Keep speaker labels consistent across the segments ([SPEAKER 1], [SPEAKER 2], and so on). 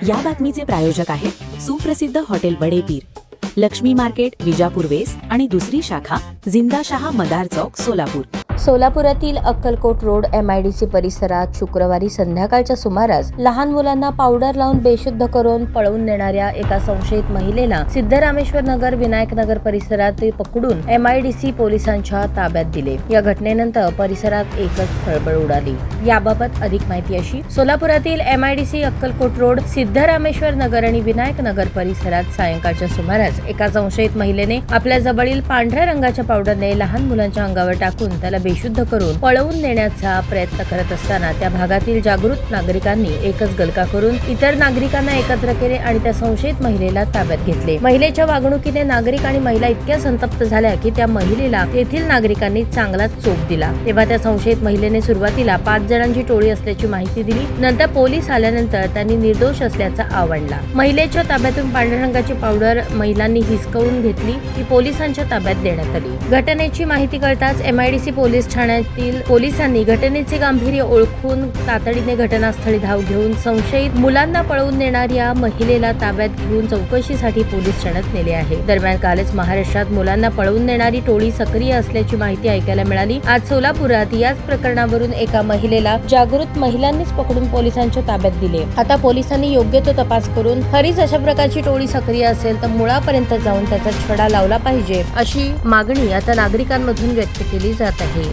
[SPEAKER 1] या बातमीचे प्रायोजक आहेत सुप्रसिद्ध hotel Badepir, Laxmi market, Vijapur west आणि दुसरी शाखा जिंदाशहा मदार चौक, सोलापूर.
[SPEAKER 2] सोलापुरातील अक्कलकोट रोड MIDC परिसरात शुक्रवारी संध्याकाळच्या सुमारास लहान मुलांना पावडर लावून बेशुद्ध करून पळवून नेणाऱ्या एका संशयित महिलेला सिद्धरामेश्वर नगर, विनायक नगर परिसरात पकडून MIDC पोलिसांच्या ताब्यात दिले. या घटनेनंतर परिसरात एकच खळबळ उडाली. याबाबत अधिक माहिती अशी: सोलापुरातील MIDC अक्कलकोट रोड, सिद्धरामेश्वर नगर आणि विनायक नगर परिसरात सायंकाळच्या सुमारास एका संशयित महिलेने आपल्या जवळील पांढऱ्या रंगाच्या पावडरने लहान मुलांच्या अंगावर टाकून त्याला बेशुद्ध करून पळवून नेण्याचा प्रयत्न करत असताना त्या भागातील जागृत नागरिकांनी एकच गलका करून इतर नागरिकांना एकत्र केले आणि त्या संशयित महिलेला ताब्यात घेतले. महिलेच्या वागणुकीने नागरिक आणि महिला इतक्या संतप्त झाल्या की त्या महिलेला तेथील नागरिकांनी चांगलाच चोप दिला. तेव्हा त्या संशयित महिलेने सुरुवातीला 5 जणांची टोळी असल्याची माहिती दिली. नंतर पोलीस आल्यानंतर त्यांनी निर्दोष असल्याचा आवडला. महिलेच्या ताब्यातून पांढऱ्या रंगाची पावडर महिलांनी हिसकावून घेतली. ती पोलिसांच्या ताब्यात देण्यात आली. घटनेची माहिती कळताच MIDC पोलीस ठाण्यातील पोलिसांनी घटनेचे गांभीर्य ओळखून तातडीने घटनास्थळी धाव घेऊन संशयित मुलांना पळवून नेणाऱ्या महिलेला ताब्यात घेऊन चौकशीसाठी पोलीस ठाण्यात नेले आहे. दरम्यान कालच महाराष्ट्रात मुलांना पळवून नेणारी टोळी सक्रिय असल्याची माहिती ऐकायला मिळाली. आज सोलापुरात याच प्रकरणावरून एका महिलेला जागृत महिलांनीच पकडून पोलिसांच्या ताब्यात दिले. आता पोलिसांनी योग्य तो तपास करून खरीच अशा प्रकारची टोळी सक्रिय असेल तर मुळापर्यंत जाऊन त्याचा छडा लावला पाहिजे, अशी मागणी आता नागरिकांमधून व्यक्त केली जात आहे.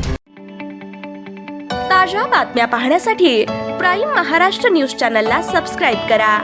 [SPEAKER 3] ताज्या बातम्या पाहण्यासाठी प्राईम महाराष्ट्र न्यूज चॅनलला सबस्क्राईब करा.